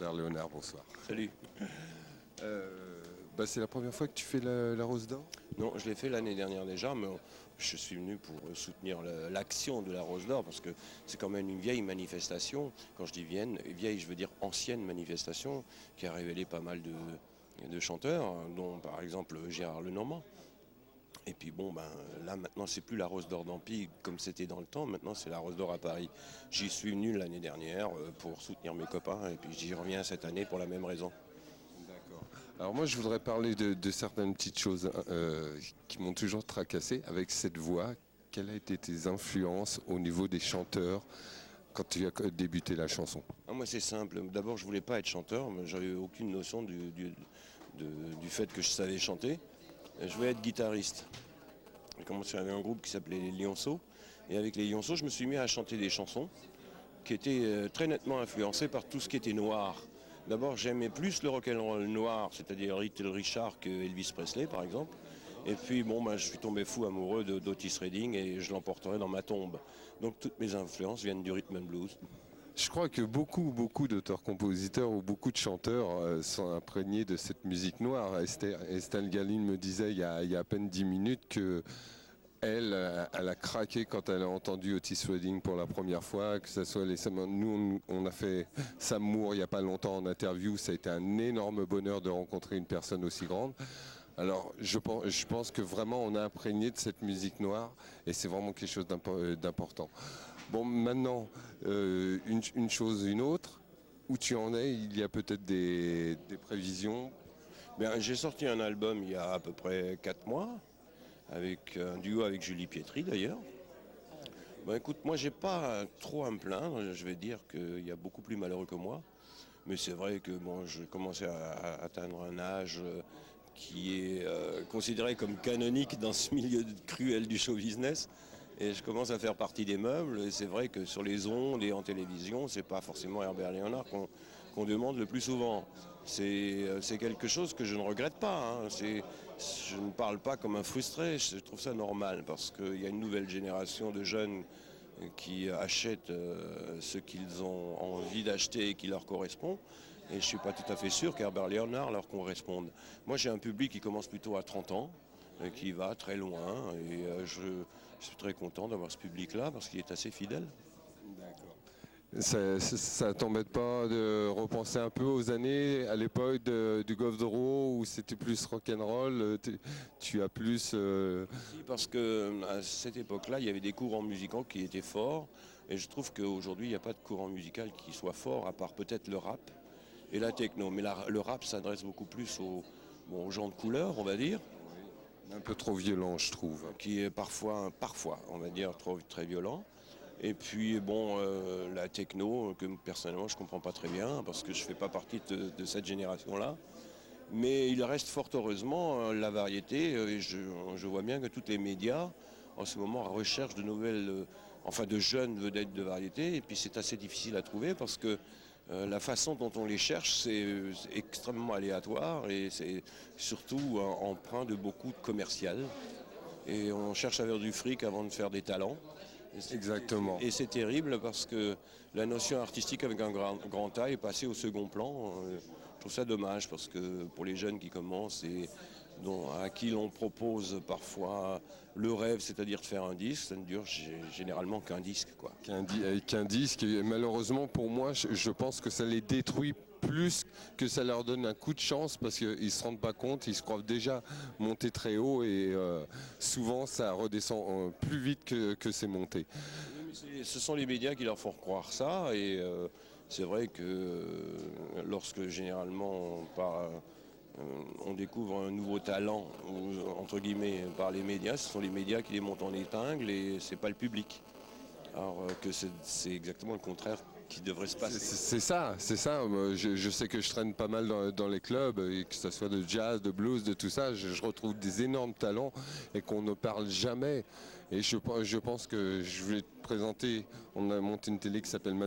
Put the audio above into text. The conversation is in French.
Herbert Léonard, bonsoir. Salut. C'est la première fois que tu fais la Rose d'Or? Non, je l'ai fait l'année dernière déjà, mais je suis venu pour soutenir l'action de la Rose d'Or, parce que c'est quand même une vieille manifestation. Quand je dis vieille, je veux dire ancienne manifestation, qui a révélé pas mal de chanteurs, dont par exemple Gérard Lenormand. Et puis là maintenant c'est plus la Rose d'Or d'Ampille comme c'était dans le temps, maintenant c'est la Rose d'Or à Paris. J'y suis venu l'année dernière pour soutenir mes copains, et puis j'y reviens cette année pour la même raison. D'accord. Alors moi je voudrais parler de certaines petites choses qui m'ont toujours tracassé avec cette voix. Quelles ont été tes influences au niveau des chanteurs quand tu as débuté la chanson? Moi c'est simple, d'abord je voulais pas être chanteur, mais j'avais aucune notion du fait que je savais chanter. Je voulais être guitariste. J'ai commencé avec un groupe qui s'appelait les Lionceaux, et avec les Lionceaux je me suis mis à chanter des chansons qui étaient très nettement influencées par tout ce qui était noir. D'abord, j'aimais plus le rock'n'roll noir, c'est-à-dire Little Richard, que Elvis Presley, par exemple. Et puis, je suis tombé fou amoureux d'Otis Redding, et je l'emporterai dans ma tombe. Donc, toutes mes influences viennent du rhythm and blues. Je crois que beaucoup d'auteurs-compositeurs ou beaucoup de chanteurs sont imprégnés de cette musique noire. Estelle Galine me disait il y a à peine 10 minutes que elle a craqué quand elle a entendu Otis Redding pour la première fois, que ce soit nous, on a fait Sam Moore il n'y a pas longtemps en interview, ça a été un énorme bonheur de rencontrer une personne aussi grande. Alors, je pense que vraiment on a imprégné de cette musique noire et c'est vraiment quelque chose d'important. Bon, maintenant, une chose, une autre, où tu en es, il y a peut-être des prévisions? J'ai sorti un album il y a à peu près 4 mois, avec un duo avec Julie Pietri d'ailleurs. Écoute, moi j'ai pas trop à me plaindre, je vais dire qu'il y a beaucoup plus malheureux que moi. Mais c'est vrai que je commençais à atteindre un âge qui est considéré comme canonique dans ce milieu cruel du show business. Et je commence à faire partie des meubles. Et c'est vrai que sur les ondes et en télévision, c'est pas forcément Herbert Léonard qu'on demande le plus souvent. C'est quelque chose que je ne regrette pas. Je ne parle pas comme un frustré, je trouve ça normal parce qu'il y a une nouvelle génération de jeunes qui achètent ce qu'ils ont envie d'acheter et qui leur correspond. Et je ne suis pas tout à fait sûr qu'Herbert Léonard leur corresponde. Moi j'ai un public qui commence plutôt à 30 ans, qui va très loin, et je suis très content d'avoir ce public-là parce qu'il est assez fidèle. D'accord. Ça t'embête pas de repenser un peu aux années, à l'époque du Golf de Roue où c'était plus rock'n'roll, tu as plus... Parce qu'à cette époque-là, il y avait des courants musicaux qui étaient forts, et je trouve qu'aujourd'hui, il n'y a pas de courant musical qui soit fort, à part peut-être le rap et la techno. Mais le rap s'adresse beaucoup plus aux gens de couleur, on va dire. Un peu trop violent, je trouve. Qui est parfois, on va dire, très violent. Et puis la techno, que personnellement je ne comprends pas très bien, parce que je ne fais pas partie de cette génération-là. Mais il reste fort heureusement la variété, et je vois bien que tous les médias, en ce moment, recherchent de nouvelles, de jeunes vedettes de variété, et puis c'est assez difficile à trouver, parce que la façon dont on les cherche, c'est extrêmement aléatoire, et c'est surtout empreint de beaucoup de commercial. Et on cherche à faire du fric avant de faire des talents. Exactement. Et c'est terrible parce que la notion artistique avec un grand A est passée au second plan. Je trouve ça dommage parce que pour les jeunes qui commencent et à qui l'on propose parfois le rêve, c'est-à-dire de faire un disque, ça ne dure généralement qu'un disque, quoi. Qu'un disque, et malheureusement pour moi, je pense que ça les détruit plus que ça leur donne un coup de chance parce qu'ils ne se rendent pas compte, ils se croient déjà monter très haut et souvent ça redescend plus vite que c'est monté. Ce sont les médias qui leur font croire ça, et c'est vrai que lorsque généralement on découvre un nouveau talent, entre guillemets, par les médias, ce sont les médias qui les montent en épingle et c'est pas le public. Alors que c'est exactement le contraire qui devrait se passer. C'est ça. Je sais que je traîne pas mal dans les clubs, et que ce soit de jazz, de blues, de tout ça, je retrouve des énormes talents et qu'on ne parle jamais. Et je pense que je vais te présenter, on a monté une télé qui s'appelle